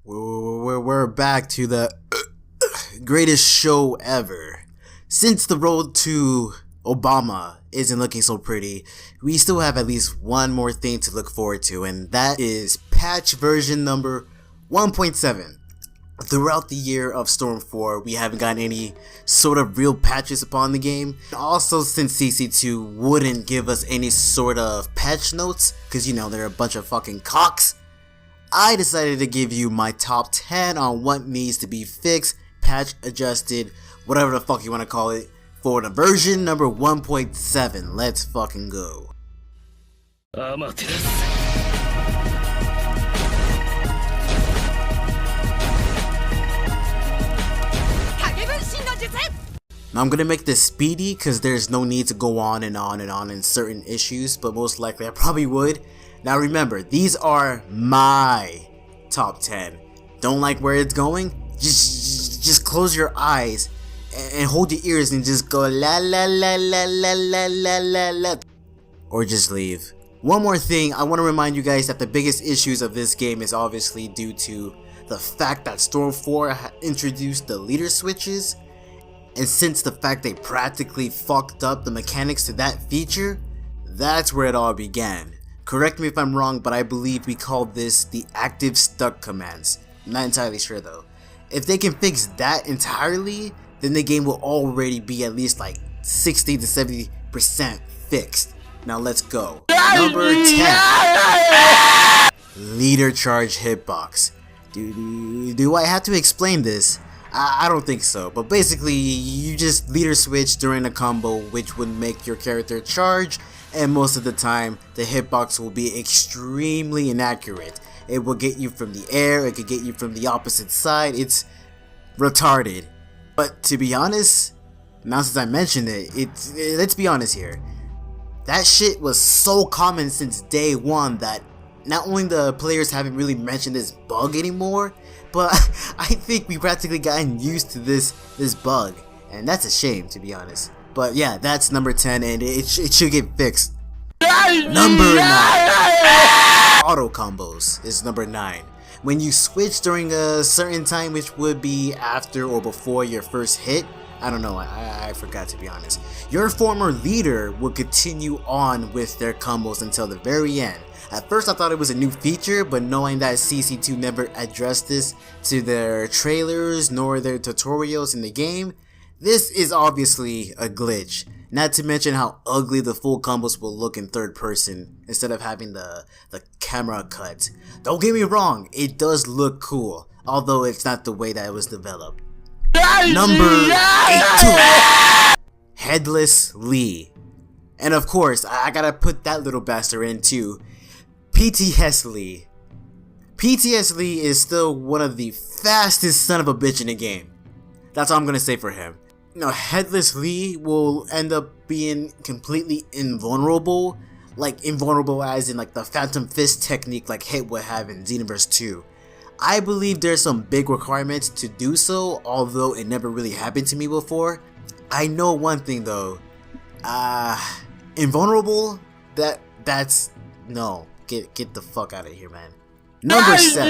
We're back to the greatest show ever. Since the road to Obama isn't looking so pretty, we still have at least one more thing to look forward to, and that is patch version number 1.7. Throughout the year of Storm 4, we haven't gotten any sort of real patches upon the game. Also, since CC2 wouldn't give us any sort of patch notes, because you know, they're a bunch of fucking cocks, I decided to give you my top 10 on what needs to be fixed, patch adjusted, whatever the fuck you want to call it, for the version number 1.7. Let's fucking go. Now I'm gonna make this speedy because there's no need to go on and on and on in certain issues, but most likely I probably would. Now remember, these are my top 10. Don't like where it's going? Just close your eyes and hold your ears and just go la la la la la la la la la, or just leave. One more thing, I want to remind you guys that the biggest issues of this game is obviously due to the fact that Storm 4 introduced the leader switches. And since the fact they practically fucked up the mechanics to that feature, that's where it all began. Correct me if I'm wrong, but I believe we called this the active stuck commands. I'm not entirely sure though. If they can fix that entirely, then the game will already be at least like 60 to 70% fixed. Now let's go. Number 10. Leader charge hitbox. Do I have to explain this? I don't think so, but basically you just leader switch during a combo, which would make your character charge, and most of the time the hitbox will be extremely inaccurate. It will get you from the air, it could get you from the opposite side. It's retarded. But to be honest, now since I mentioned it, let's be honest here, that shit was so common since day one that not only the players haven't really mentioned this bug anymore, but I think we practically gotten used to this bug, and that's a shame, to be honest. But yeah, that's number 10, and it should get fixed. Number 9. Auto combos is number 9. When you switch during a certain time, which would be after or before your first hit, I don't know, I forgot, to be honest. Your former leader will continue on with their combos until the very end. At first I thought it was a new feature, but knowing that CC2 never addressed this to their trailers nor their tutorials in the game, this is obviously a glitch. Not to mention how ugly the full combos will look in third person instead of having the camera cut. Don't get me wrong, it does look cool, although it's not the way that it was developed. Number 8. Headless Lee. And of course, I gotta put that little bastard in too. PTS Lee. PTS Lee is still one of the fastest son of a bitch in the game. That's all I'm gonna say for him. You know, Headless Lee will end up being completely invulnerable. Like invulnerable as in like the Phantom Fist technique like Hit would have in Xenoverse 2. I believe there's some big requirements to do so, although it never really happened to me before. I know one thing though. Invulnerable? That's no. Get the fuck out of here, man. Number 7.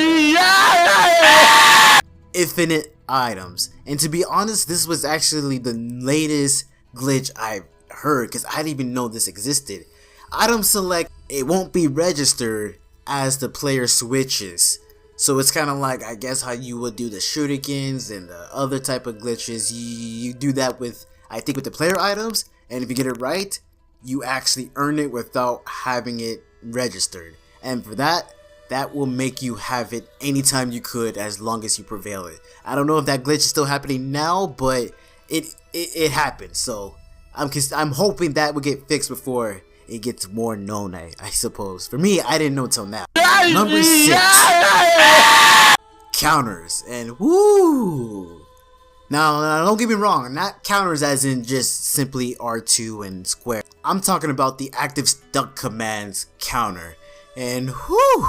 Infinite items. And to be honest, this was actually the latest glitch I've heard, because I didn't even know this existed. Item select, it won't be registered as the player switches. So it's kind of like, I guess, how you would do the shurikens and the other type of glitches. You do that with, I think, with the player items, and if you get it right, you actually earn it without having it registered. And for that will make you have it anytime you could, as long as you prevail it. I don't know if that glitch is still happening now, but it happened. So I'm hoping that will get fixed before it gets more known, I suppose. For me, I didn't know until now. Number 6. Counters. And woo! Now, don't get me wrong, not counters as in just simply R2 and square. I'm talking about the active stuck commands counter. And whoo!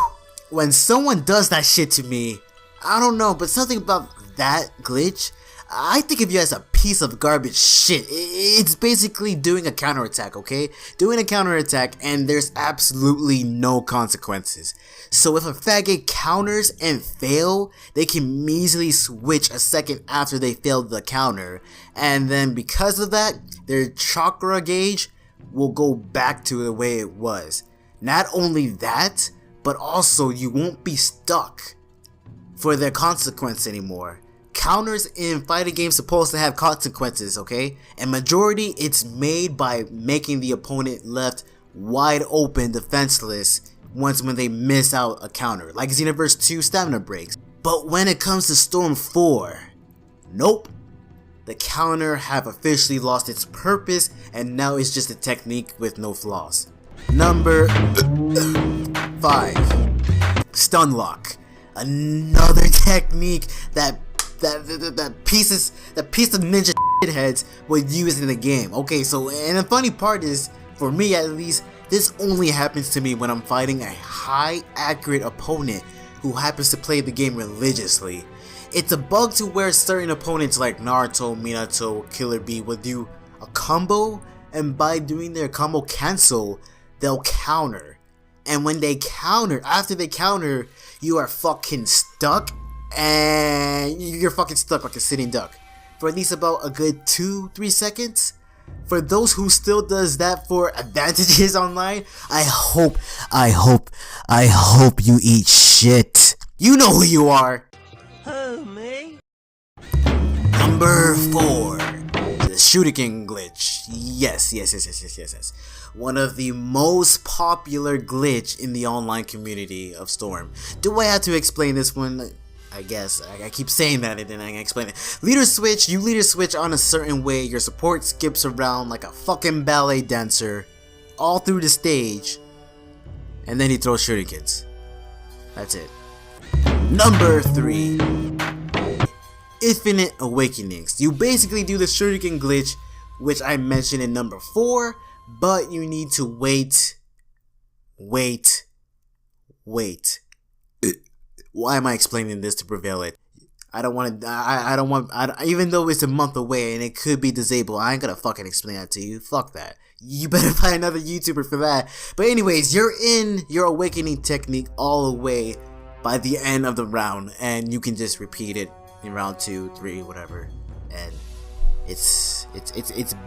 When someone does that shit to me, I don't know, but something about that glitch, I think of you as a piece of garbage shit. It's basically doing a counterattack, okay? Doing a counterattack, and there's absolutely no consequences. So if a faggot counters and fail, they can easily switch a second after they failed the counter. And then because of that, their chakra gauge will go back to the way it was. Not only that, but also you won't be stuck for their consequence anymore. Counters in fighting games supposed to have consequences, okay? And majority, it's made by making the opponent left wide open, defenseless, when they miss out a counter, like Xenoverse 2 stamina breaks. But when it comes to Storm 4, nope. The counter have officially lost its purpose, and now it's just a technique with no flaws. Number 5, Stunlock. Another technique that piece of ninja heads would use in the game. Okay, so and the funny part is, for me at least, this only happens to me when I'm fighting a high accurate opponent who happens to play the game religiously. It's a bug to where certain opponents like Naruto, Minato, Killer Bee will do a combo, and by doing their combo cancel, they'll counter. And when they counter, after they counter, you are fucking stuck, and you're fucking stuck like a sitting duck for at least about a good 2-3 seconds. For those who still does that for advantages online, I hope you eat shit. You know who you are. Who, me? Number 4, the Shuriken glitch. Yes. One of the most popular glitch in the online community of Storm. Do I have to explain this one? I guess. I keep saying that and then I explain it. Leader switch, you leader switch on a certain way, your support skips around like a fucking ballet dancer all through the stage, and then he throws shurikens. That's it. Number 3, Infinite Awakenings. You basically do the shuriken glitch, which I mentioned in number 4, but you need to wait. Why am I explaining this to prevail it? I don't want, even though it's a month away and it could be disabled, I ain't gonna fucking explain that to you. Fuck that. You better find another YouTuber for that. But anyways, you're in your awakening technique all the way by the end of the round, and you can just repeat it in round 2, 3, whatever. And it's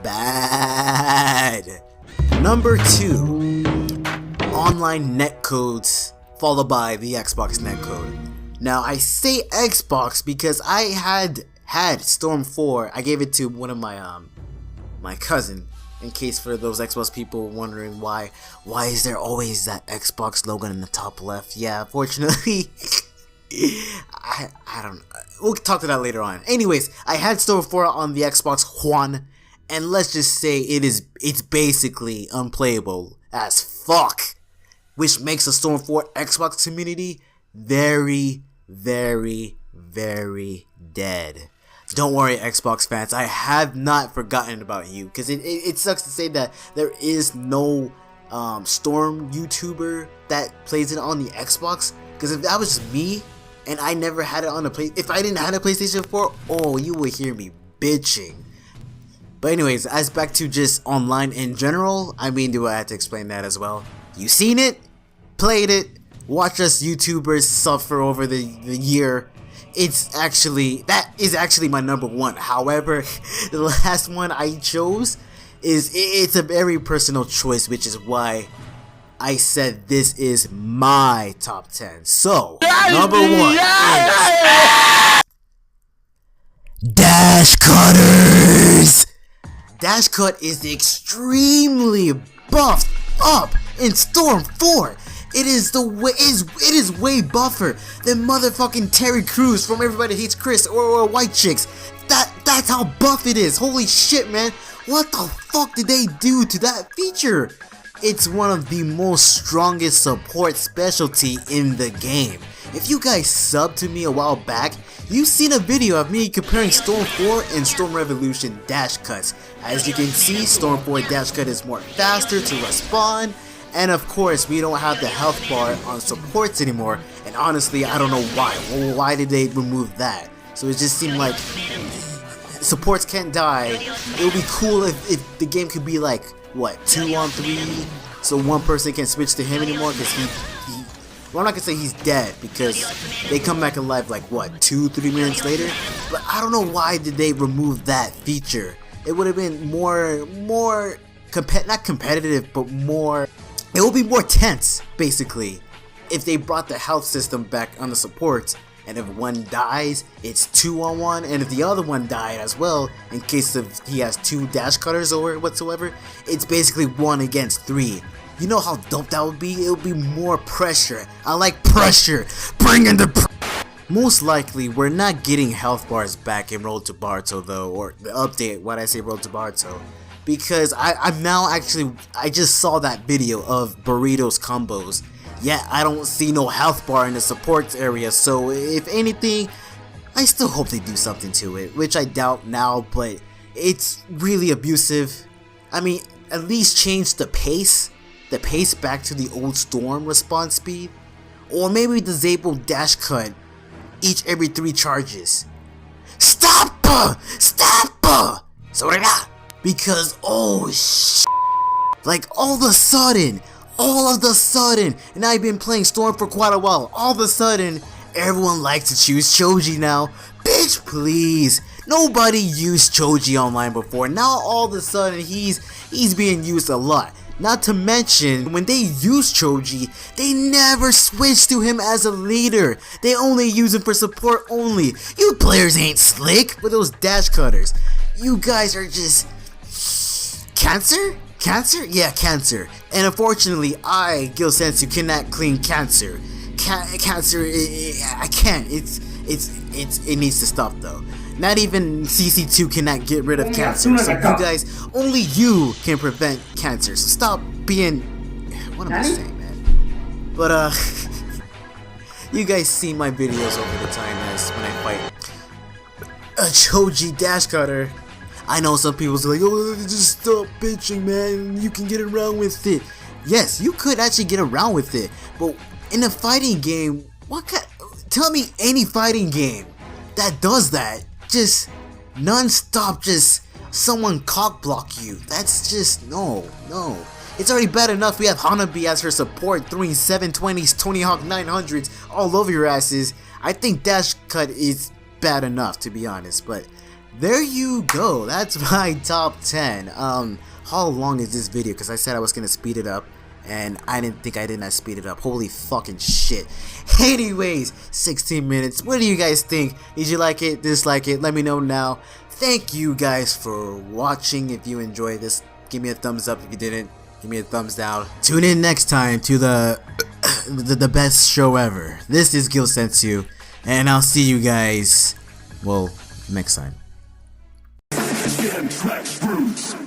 bad. Number 2, online netcodes, followed by the Xbox netcode. Now I say Xbox because I had Storm 4. I gave it to one of my my cousin, in case for those Xbox people wondering why is there always that Xbox logo in the top left. Yeah, fortunately I don't know. We'll talk to that later on. Anyways, I had Storm 4 on the Xbox One, and let's just say it's basically unplayable as fuck, which makes the Storm 4 Xbox community very dead. Don't worry, Xbox fans, I have not forgotten about you, because it sucks to say that there is no Storm YouTuber that plays it on the Xbox, because if that was just me and I never had it on if I didn't have a PlayStation 4, oh, you would hear me bitching. But anyways, as back to just online in general, I mean, do I have to explain that as well? You seen it, played it, watch us YouTubers suffer over the year. That is actually my number 1. However, the last one I chose it's a very personal choice, which is why I said this is my top 10. So, number 1 is Dash Cutters. Dash Cut is extremely buffed up in Storm 4. It is way buffer than motherfucking Terry Crews from Everybody Hates Chris or White Chicks. That's how buff it is. Holy shit, man. What the fuck did they do to that feature? It's one of the most strongest support specialty in the game. If you guys subbed to me a while back, you've seen a video of me comparing Storm 4 and Storm Revolution dash cuts. As you can see, Storm 4 dash cut is more faster to respawn, and of course we don't have the health bar on supports anymore, and honestly I don't know why. Why did they remove that? So it just seemed like supports can't die, it would be cool if the game could be like, what, 2-on-3, so one person can't switch to him anymore, because well, I'm not gonna say he's dead, because they come back alive like, what, 2-3 minutes later? But I don't know why did they remove that feature. It would have been more not competitive, but more, it would be more tense, basically, if they brought the health system back on the supports. And if one dies, it's 2-on-1, and if the other one died as well, in case of he has 2 dash cutters or whatsoever, it's basically 1 against 3. You know how dope that would be? It would be more pressure. I like pressure. Bring in the Most likely, we're not getting health bars back in Road to BORUTO though, or the update, why did I say Road to BORUTO? Because I'm now actually, I just saw that video of BORUTO's combos. Yeah, I don't see no health bar in the supports area, so if anything, I still hope they do something to it, which I doubt now, but it's really abusive. I mean, at least change the pace back to the old Storm response speed, or maybe disable dash cut every 3 charges. Stop! Because, oh shit, like all of the sudden, and I've been playing Storm for quite a while, all of a sudden, everyone likes to choose Choji now. Bitch, please. Nobody used Choji online before. Now all of a sudden, he's being used a lot. Not to mention, when they use Choji, they never switch to him as a leader. They only use him for support only. You players ain't slick with those dash cutters. You guys are just cancer? Cancer? Yeah, cancer. And unfortunately, I, Gillsenzu, cannot clean cancer. Cancer, I can't. It needs to stop though. Not even CC2 cannot get rid of cancer. So you guys, only you can prevent cancer. So stop being, what am I saying, man? But you guys see my videos over the time as when I fight a Choji dash cutter. I know some people's like, oh, just stop bitching, man. You can get around with it. Yes, you could actually get around with it. But in a fighting game, tell me any fighting game that does that. Just non-stop, just someone cock block you. That's just, no. It's already bad enough we have Hanabi as her support, throwing 720s, Tony Hawk 900s all over your asses. I think dash cut is bad enough, to be honest, but there you go. That's my top 10. How long is this video? Because I said I was gonna speed it up, and I did not speed it up. Holy fucking shit. Anyways, 16 minutes. What do you guys think? Did you like it? Dislike it? Let me know now. Thank you guys for watching. If you enjoyed this, give me a thumbs up. If you didn't, give me a thumbs down. Tune in next time to the best show ever. This is Gillsenzu, and I'll see you guys, well, next time. Tracks, fruits.